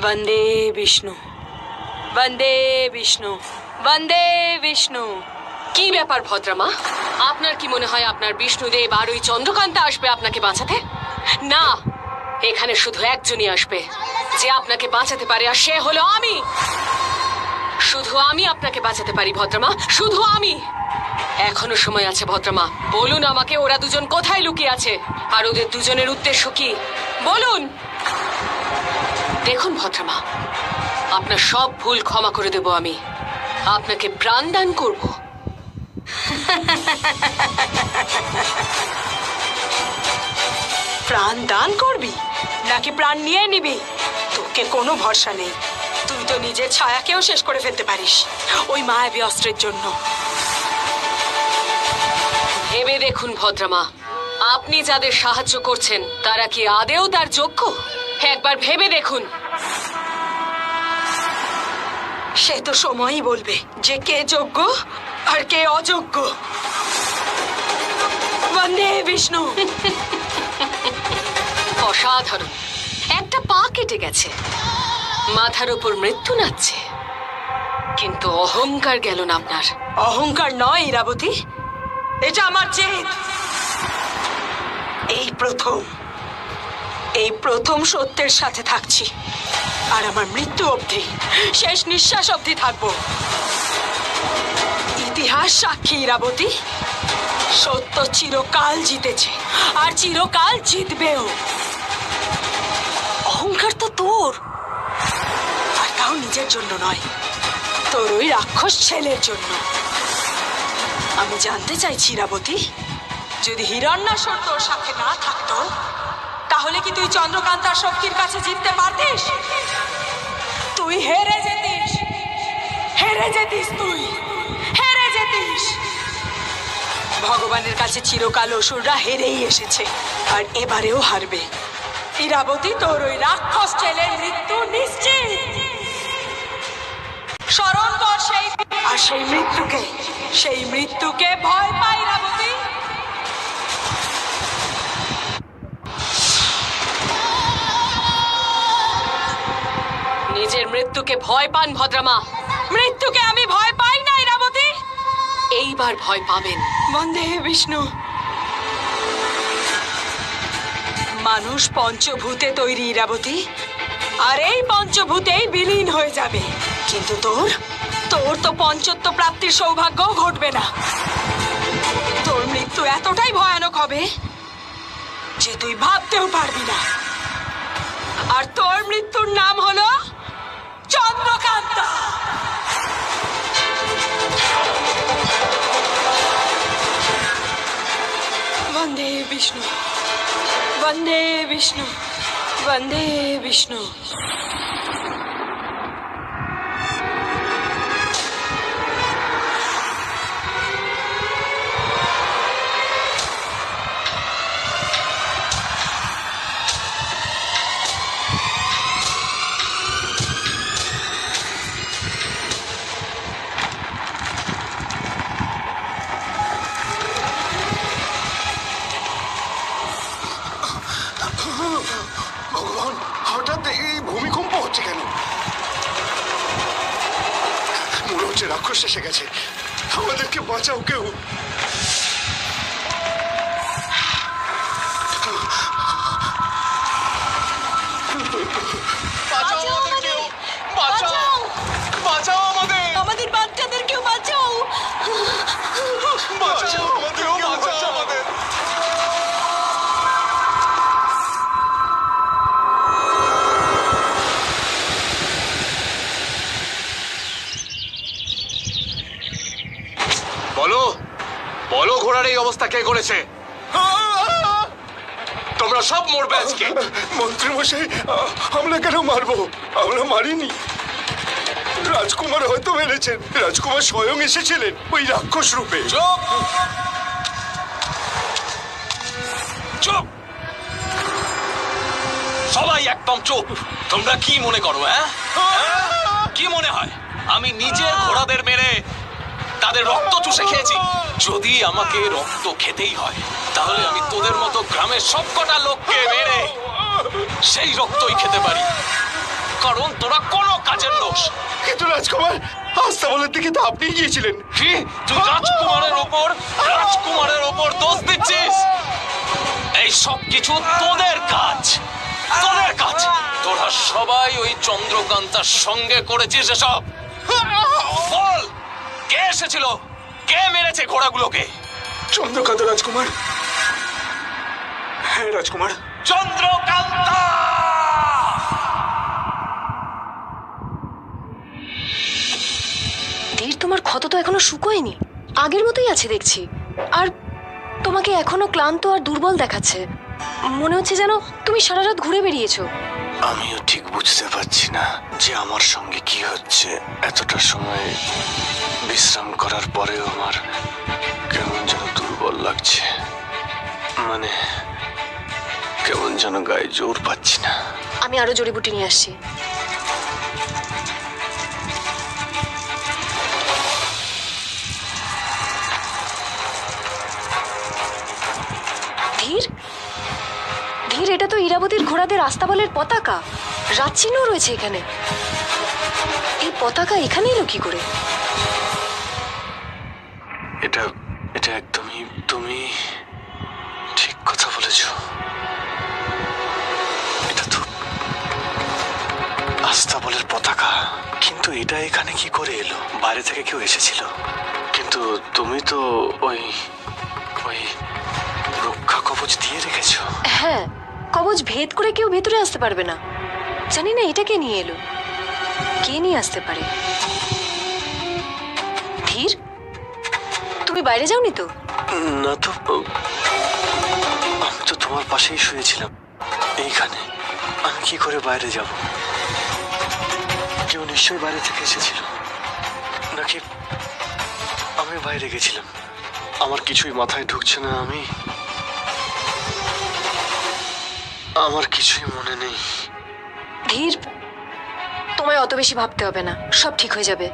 वंदे विष्णु वंदे विष्णु वंदे विष्णु। কি ব্যাপার ভদ্রমা, আপনার কি মনে হয় আপনার বিষ্ণুদেব আর ওই চন্দ্রকান্তা আসবে আপনাকে বাঁচাতে? না, এখানে শুধু একজনই আসবে যে আপনাকে বাঁচাতে পারে, আর সে হলো আমি। শুধু আমি আপনাকে বাঁচাতে পারি ভদ্রমা, শুধু আমি। এখনো সময় আছে ভদ্রমা, বলুন আমাকে ওরা দুজন কোথায় লুকিয়ে আছে, আর ওদের দুজনের উদ্দেশ্য কি বলুন। দেখুন ভদ্রমা, আপনার সব ভুল ক্ষমা করে দেব আমি, আপনাকে প্রাণদান করব। প্রাণ দান করবি নাকি প্রাণ নিয়ে নিবি? তোকে কোনো ভরসা নেই। তুই তো নিজের ছায়াকেও শেষ করে ফেলতে পারিস ওই মায়াবী অস্ত্রের জন্য। ভেবে দেখুন ভদ্রমা, আপনি যাদের সাহায্য করছেন তারা কি আদেও তার যোগ্য? একবার ভেবে দেখুন। সে তো সময়ই বলবে যে কে যোগ্য আর কে অযোগ্য। বন্দে বিষ্ণু। অসাধারণ, একটা পা কেটে গেছে, মাথার উপর মৃত্যু নাচছে, কিন্তু অহংকার গেল না আপনার। অহংকার নয় ইরাবতী, এটা আমার জেদ। এই প্রথম সত্যের সাথে থাকছি, আর আমার মৃত্যু অবধি, শেষ নিঃশ্বাস অবধি থাকবো। ইতিহাস সাক্ষী ইরাবতী, সত্য চিরকাল জিতেছে আর চিরকাল জিতবেও। অহংকার তো তোর, আর তাও নিজের জন্য নয়, তোর ওই রাক্ষস ছেলের জন্য। আমি জানতে চাইছি ইরাবতী, যদি হিরণ্যাসুর তোর সাথে না থাকতো তাহলে কি তুই চন্দ্রকান্তার শক্তির কাছে জিততে পারতিস? তুই হেরে যেতিস, তুই হেরে যেতিস। ভগবানের কাছে চিরকাল অসুররা হেরেই এসেছে, আর এবারেও হারবে। ইরাবতী, তোর ওই রাক্ষস ছেলের মৃত্যু নিশ্চিত। স্মরণ কর সেই মৃত্যুকে ভয় পাই ইরাবতী। নিজের মৃত্যুকে ভয় পান ভদ্রমা। মৃত্যুকে আমি ভয় পাই না ইরাবতী। এইবার ভয় পাবেন। বন্দে বিষ্ণু। মানুষ পঞ্চভূতে তৈরি ইরাবতী, আর এই পঞ্চভূতেই বিলীন হয়ে যাবে। কিন্তু তোর তো পঞ্চত্ব প্রাপ্তির সৌভাগ্য ঘটবে না। তোর মৃত্যু এতটাই ভয়ানক হবে যে তুই ভাবতেও পারবি না। আর তোর মৃত্যুর নাম হলো চন্দ্রকান্তা। वंदे विष्णु वंदे विष्णु वंदे विष्णु। ভগবান, হঠাৎ এই ভূমিকম্প হচ্ছে কেন? মনে হচ্ছে রাক্ষস এসে গেছে। আমাদেরকে বাঁচাও কেউ। আমাদের বাচ্চাদেরকেও বাঁচাও। বলো বলো, ঘোড়ার এই অবস্থা কে করেছে? তোমরা সব মরবে আজকে। মন্ত্রীমশাই, আমরা কেন মারবো? আমরা মারিনি। রাজকুমার হয়তো মেরেছেন। রাজকুমার স্বয়ং এসেছিলেন ওই রাক্ষস রূপে। চুপ চুপ, সবাই একদম চুপ। তোমরা কি মনে করো? কি মনে হয় আমি নিজের ঘোড়াদের মেরে তাদের রক্ত চুষে খেয়েছি? যদি আমাকে রক্ত খেতেই হয় তাহলে আমি তোদের মতো গ্রামের সবকটা লোককে মেরে সেই রক্তই খেতে পারি। কারণ তোরা কোনো কাজের লোক। কিন্তু রাজকুমার, আস্তাবলের দিকে তো আপনি গিয়েছিলেন। কি তুই রাজকুমারের ওপর দোষ দিচ্ছিস? এই সব কিছু তোদের কাজ। তোরা সবাই ওই চন্দ্রকান্তার সঙ্গে করেছিস এসব। বল, কে এসেছিল? কে মেরেছে ঘোড়াগুলোকে? চন্দ্রকান্ত রাজকুমার। হ্যাঁ রাজকুমার। চন্দ্রকান্তা! ধীর, তোমার ক্ষত তো এখনো শুকোয়নি, আগের মতোই আছে দেখছি। আর তোমাকে এখনো ক্লান্ত আর দুর্বল দেখাচ্ছে। মনে হচ্ছে যেন তুমি সারা রাত ঘুরে বেরিয়েছো। আমিও ঠিক বুঝতে পারছি না যে আমার সঙ্গে কি হচ্ছে। এতটা সময় বিশ্রাম করার পরেও আমার কেমন যেন দুর্বল লাগছে। মানে কেমন যেন গায়ে জোর পাচ্ছি না। আমি আরো জড়িবুটি নিয়ে আসছি। ধীর, ধীর, এটা তো ইরাবতীর ঘোড়াদের আস্তাবলের পতাকা। রাতচিহ্ন রয়েছে এখানে। এই পতাকা এখানে এলো কি করে? এটা এটা একদমই তুমি ঠিক কথা বলেছ। এটা তো আস্তাবলের পতাকা, কিন্তু এটা এখানে কি করে এলো? বাইরে থেকে কেউ এসেছিল? কিন্তু তুমি তো ওই ওই রক্ষা কবচ দিয়ে রেখেছো। হ্যাঁ, কবচ ভেদ করে কেউ ভেতরে আসতে পারবে না। জানি না এটা কে নিয়ে এলো, কে নিয়ে আসতে পারে। ধীর, তুমি বাইরে যাওনি তো? না তো, আমি তো তোমার পাশেই শুয়েছিলাম এইখানে। আমি কি করে বাইরে যাব? কেউ নিশ্চয়ই বাইরে থেকে এসেছিল, নাকি আমি বাইরে গেছিলাম? আমার কিছুই মাথায় ঢুকছে না। আমার কিছুই মনে নেই। ধীর, তোমায় অত বেশি ভাবতে হবে না, সব ঠিক হয়ে যাবে।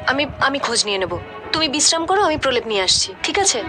আমি খোঁজ নিয়ে নেব। তুমি বিশ্রাম করো, আমি প্রলেপ নিয়ে আসছি, ঠিক আছে?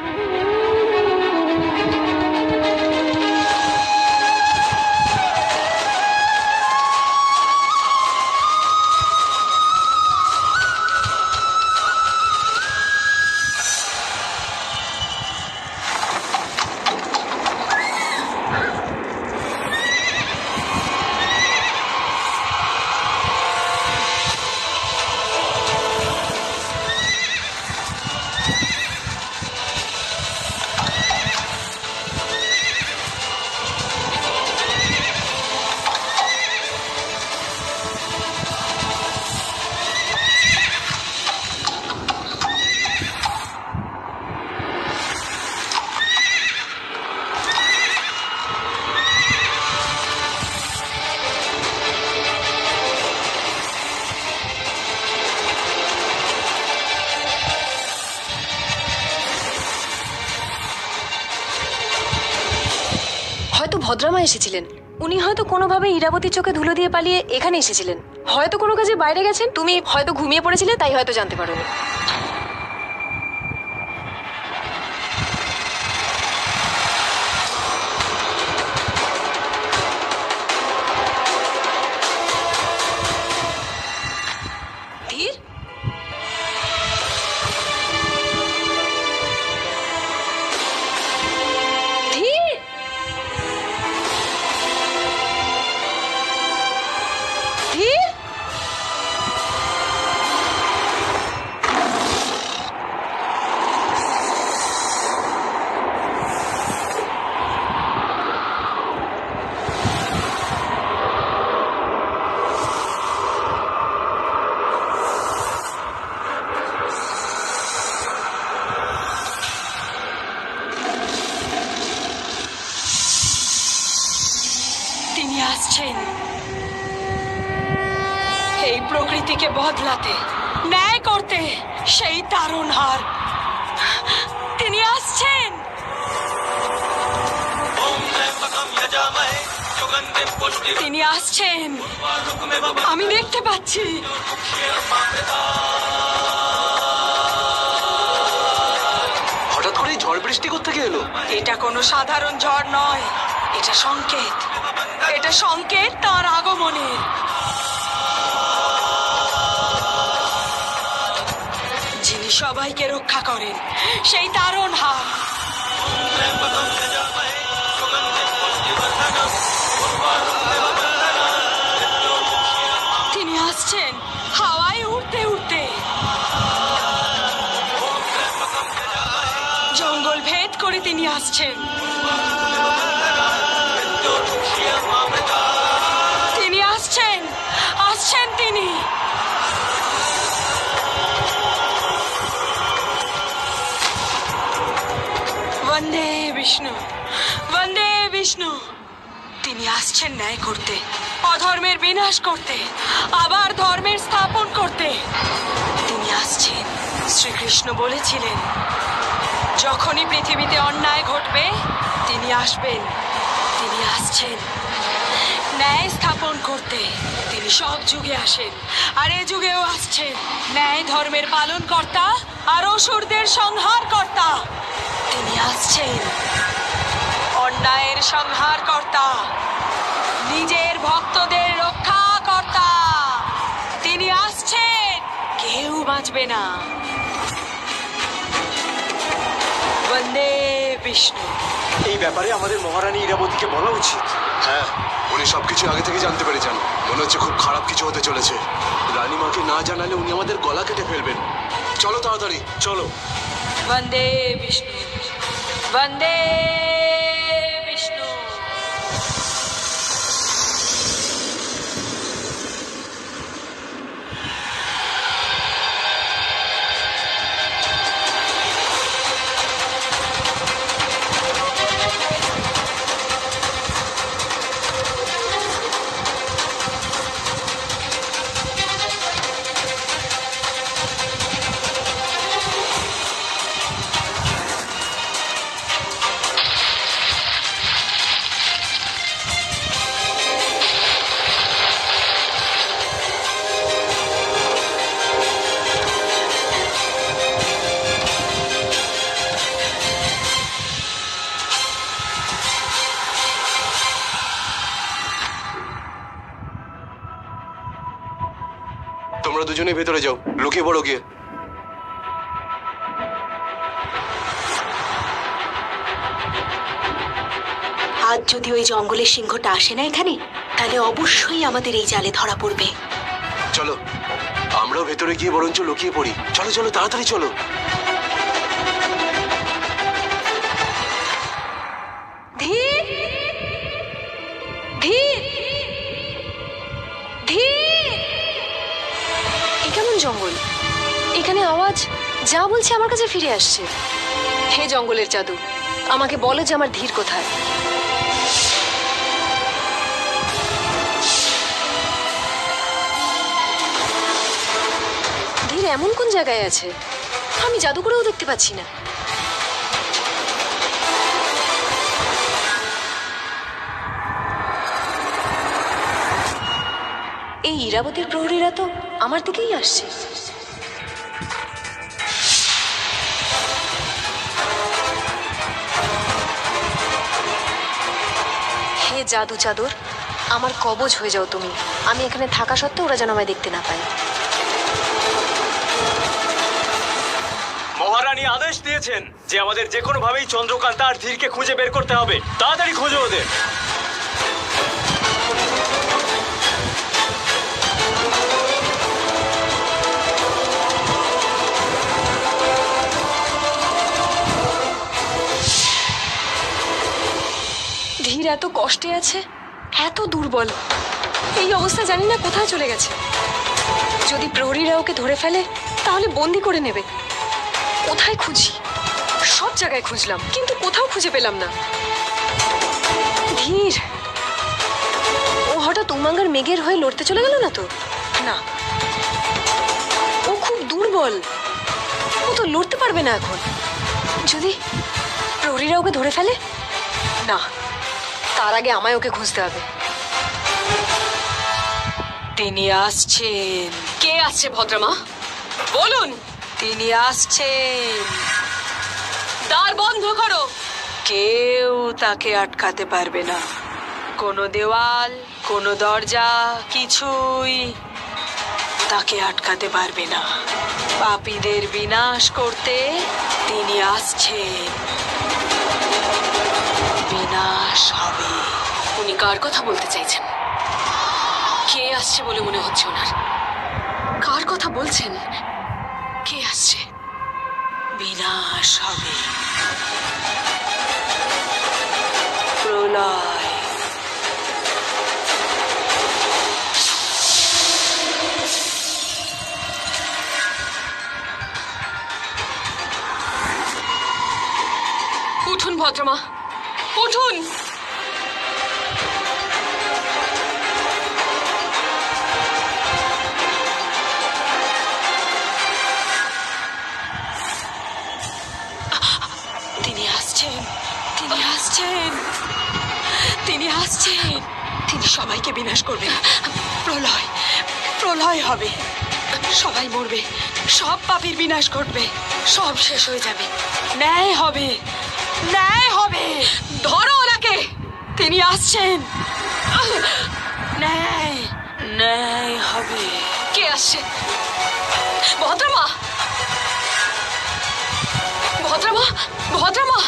হয়তো ভদ্রামা এসেছিলেন। উনি হয়তো কোনোভাবে ইরাবতীর চোখে ধুলো দিয়ে পালিয়ে এখানে এসেছিলেন। হয়তো কোনো কাজে বাইরে গেছেন, তুমি হয়তো ঘুমিয়ে পড়েছিলে, তাই হয়তো জানতে পারোনি। ধীর, ধীর, ধীর। তিনি আসছেন এই প্রকৃতিকে বদলাতে, ন্যায় করতে। সেই তারুণহার তিনি আসছেন। তিনি আসছেন, আমি দেখতে পাচ্ছি। হঠাৎ করে ঝড় বৃষ্টি কোত্থেকে এলো? এটা কোনো সাধারণ ঝড় নয়, এটা সংকেত। এটা সংকেত তার আগমনের। সবাইকে রক্ষা করেন সেই তারণ হাত। তিনি আসছেন হাওয়ায় উড়তে উড়তে, জঙ্গল ভেদ করে তিনি আসছেন। তিনি আসছেন, আসছেন তিনি। বন্দে বিষ্ণু, বন্দে বিষ্ণু। তিনি আসছেন ন্যায় করতে, অধর্মের বিনাশ করতে, আবার ধর্মের স্থাপন করতে। তিনি আসছেন। শ্রীকৃষ্ণ বলেছিলেন যখনই পৃথিবীতে অন্যায় ঘটবে তিনি আসবেন। তিনি আসছেন ন্যায় স্থাপন করতে। তিনি সব যুগে আসেন, আর এ যুগেও আসছেন। ন্যায় ধর্মের পালন কর্তা আর অসুরদের সংহার কর্তা। তিনি আসছেন অন্যায়ের সংহার কর্তা, নিজের ভক্তদের রক্ষা কর্তা। তিনি আসছেন, কেউ বাঁচবে না। বন্দে বিষ্ণু। এই ব্যাপারে আমাদের মহারানী ইরাবতীকে বলা উচিত। হ্যাঁ, উনি সবকিছু আগে থেকে জানতে পেরেছেন। মনে হচ্ছে খুব খারাপ কিছু হতে চলেছে। রানীমাকে না জানালে উনি আমাদের গলা কেটে ফেলবেন। চলো তাড়াতাড়ি, চলো। বন্দে বিষ্ণু, বন্দে বিষ্ণু। তোমরা দুজনেই ভেতরে যাও, লুকিয়ে পড়ো গিয়ে। আজ যদি ওই জঙ্গলের সিংহটা আসে না এখানে, তাহলে অবশ্যই আমাদের এই জালে ধরা পড়বে। চলো, আমরাও ভেতরে গিয়ে বরঞ্চ লুকিয়ে পড়ি। চলো চলো, তাড়াতাড়ি চলো। ধীর, ধীর, ধীর। এ কেমন জঙ্গল? এখানে আওয়াজ যা বলছে আমার কাছে ফিরে আসছে। হে জঙ্গলের জাদু, আমাকে বলো যে আমার ধীর কোথায়। ধীর এমন কোন জায়গায় আছে আমি জাদু করেও দেখতে পাচ্ছি না। এই ইরাবতীর প্রহরীরা তো আমার দিকেই আসছে। হে জাদু চাদর, আমার কবজ হয়ে যাও তুমি। আমি এখানে থাকা সত্ত্বেও ওরা যেন আমায় দেখতে না পায়। মহারানী আদেশ দিয়েছেন যে আমাদের যে কোনো ভাবেই চন্দ্রকান্তা আর ধীরকে খুঁজে বের করতে হবে। তাড়াতাড়ি খোঁজো ওদের। ধীর এত কষ্টে আছে, এত দুর্বল, এই অবস্থা জানি না কোথায় চলে গেছে। যদি প্রহরীরা ওকে ধরে ফেলে তাহলে বন্দি করে নেবে। কোথায় খুঁজি? সব জায়গায় খুঁজলাম কিন্তু কোথাও খুঁজে পেলাম না। ধীর, ও হঠাৎ উমাঙ্গার মেঘের হয়ে লড়তে চলে গেল না তো? না, ও খুব দুর্বল, ও তো লড়তে পারবে না এখন। যদি প্রহরীরা ওকে ধরে ফেলে? না, তার আগে আমায় ওকে খুঁজতে হবে। তিনি আসছেন। কে আসছে ভদ্রমা? বলুন। তিনি আসছেন। দ্বার বন্ধ করো। কেউ তাকে আটকাতে পারবে না। কোনো দেওয়াল, কোনো দরজা, কিছুই তাকে আটকাতে পারবে না। পাপীদের বিনাশ করতে তিনি আসছেন। বিনাশ হবে। উনি কার কথা বলতে চাইছেন? কে আসছে বলে মনে হচ্ছে ওনার? কার কথা বলছেন? কে আসছে? বিনাশ হবে। প্রলয়। উঠুন ভদ্রমা, উঠুন। তিনি আসছেন। তিনি আসছেন। তিনি আসছেন। তিনি সবাইকে বিনাশ করবেন। প্রলয়, প্রলয় হবে। সবাই মরবে। সব পাপীর বিনাশ ঘটবে। সব শেষ হয়ে যাবে। ন্যায় হবে। ন্যায় হবে। ধরো ওনাকে। তিনি আসছেন। ন্যায়, ন্যায় হবে। কে আসছে? ভদ্রমা, ভদ্রমা, ভদ্রমা।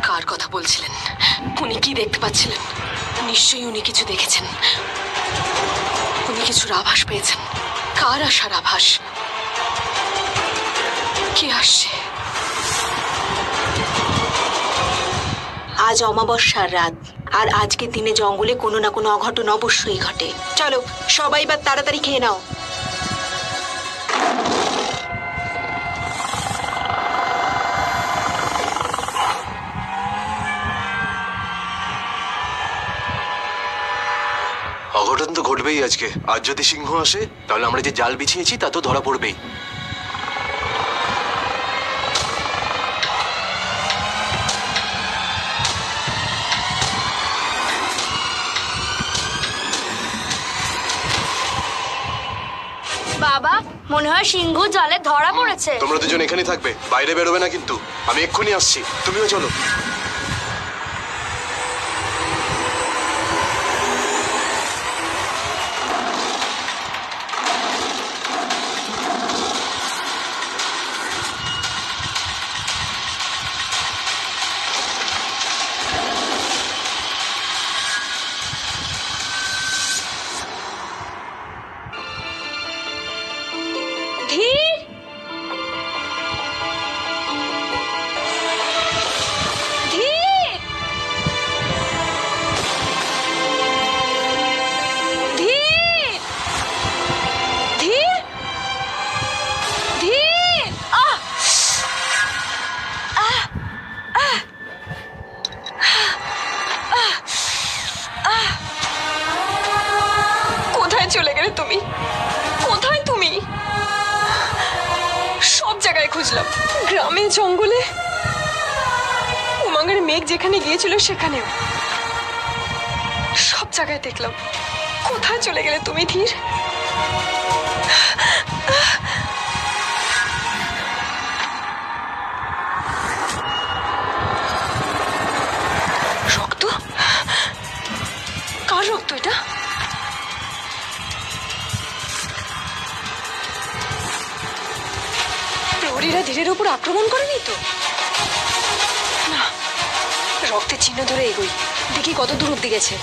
কার কথা বলছিলেন? উনি কি দেখতে পাচ্ছিলেন? নিশ্চয়ই উনি কিছু দেখেছেন। উনি কিছুর আভাস পেয়েছেন। কার আসার আভাস? কে আসছে? আজ অমাবস্যার রাত, আর আজকের দিনে জঙ্গলে কোনো না কোনো অঘটন অবশ্যই ঘটে। চলো সবাই এবার তাড়াতাড়ি খেয়ে নাও। অঘটন তো ঘটবেই আজকে। আজ যদি সিংহ আসে তাহলে আমরা যে জাল বিছিয়েছি তা তো ধরা পড়বেই। বাবা, মনে হয় সিংহ জালে ধরা পড়েছে। তোমরা দুজন এখানে থাকবে, বাইরে বেরোবে না কিন্তু। আমি এক্ষুনি আসছি, তুমিও চলো। ধীর, ধীর, ধীর, ধীর, ধীর। আহ! আহ! আহ! আহ! আহ! কোথায় চলে গেলে তুমি? কোথায় তুমি? সব জায়গায় খুঁজলাম, গ্রামে, জঙ্গলে, উমাঙ্গের মেঘ যেখানে গিয়েছিল সেখানেও। সব জায়গায় দেখলাম। কোথায় চলে গেলে তুমি ধীর? রক্ত? কার রক্ত এটা? প্রহরীরা ধীরের উপর আক্রমণ করেনি তো? না, রক্তের চিহ্ন ধরে এগোই, দেখি কত দূর অব্দি গেছে।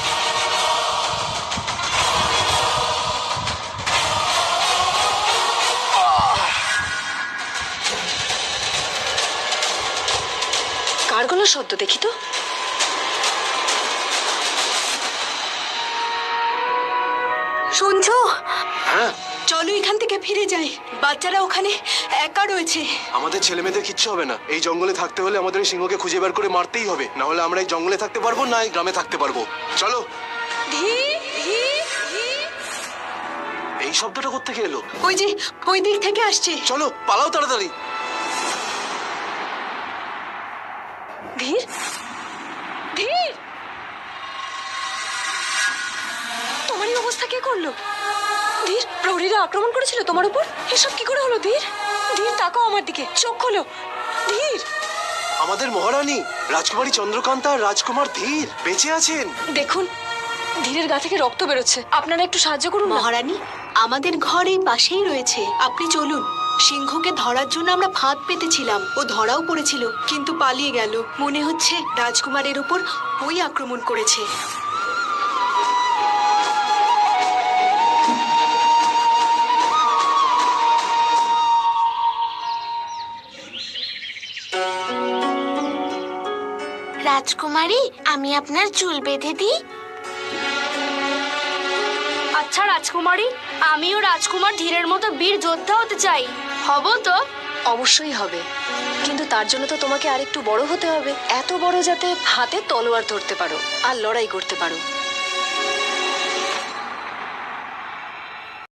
কার গলার শব্দ দেখি তো? শুনছো? হ্যাঁ, চলো এখান থেকে ফিরে যাই। বাচ্চারা ওখানে একা রয়েছে। আমাদের ছেলে মেয়েদের কিচ্ছু হবে না। এই জঙ্গলে থাকতে হলে আমাদের এই সিংহকে খুঁজে বের করে মারতেই হবে, না হলে আমরা এই জঙ্গলে থাকতে পারবো না এই গ্রামে থাকতে পারবো। চলো। ধীর, ধীর, ধীর। এই শব্দটা কোত্থেকে এলো? ওই যে ওই দিক থেকে আসছে। চলো পালাও তাড়াতাড়ি। ধীর, ধীর, তোমার এই অবস্থা কে করলো? ধীর, প্রহরীরা আক্রমণ করেছিল তোমার উপর? এসব কি করে হলো ধীর? ধীর, তাকাও আমার দিকে, চোখ খোলো। ধীর, আমাদের মহারানী রাজকুমারী চন্দ্রকান্তা আর রাজকুমার ধীর বেঁচে আছেন। দেখুন, ধীরের গা থেকে রক্ত বেরোচ্ছে, আপনারা একটু সাহায্য করুন না। মহারানী, আমাদের ঘর এই পাশেই রয়েছে, আপনি চলুন। সিংহকে ধরার জন্য আমরা ফাঁদ পেতেছিলাম, ও ধরাও পড়েছিল কিন্তু পালিয়ে গেল। মনে হচ্ছে রাজকুমারের উপর ওই আক্রমণ করেছে। রাজকুমারী, আমি আপনার চুল বেঁধে দিই। আচ্ছা রাজকুমারী, আমিও রাজকুমার ধীরের মতো বীর যোদ্ধা হতে চাই, হব তো? অবশ্যই হবে, কিন্তু তার জন্য তো তোমাকে আরেকটু বড় হতে হবে, এত বড় যাতে হাতে তলোয়ার ধরতে পারো আর লড়াই করতে পারো।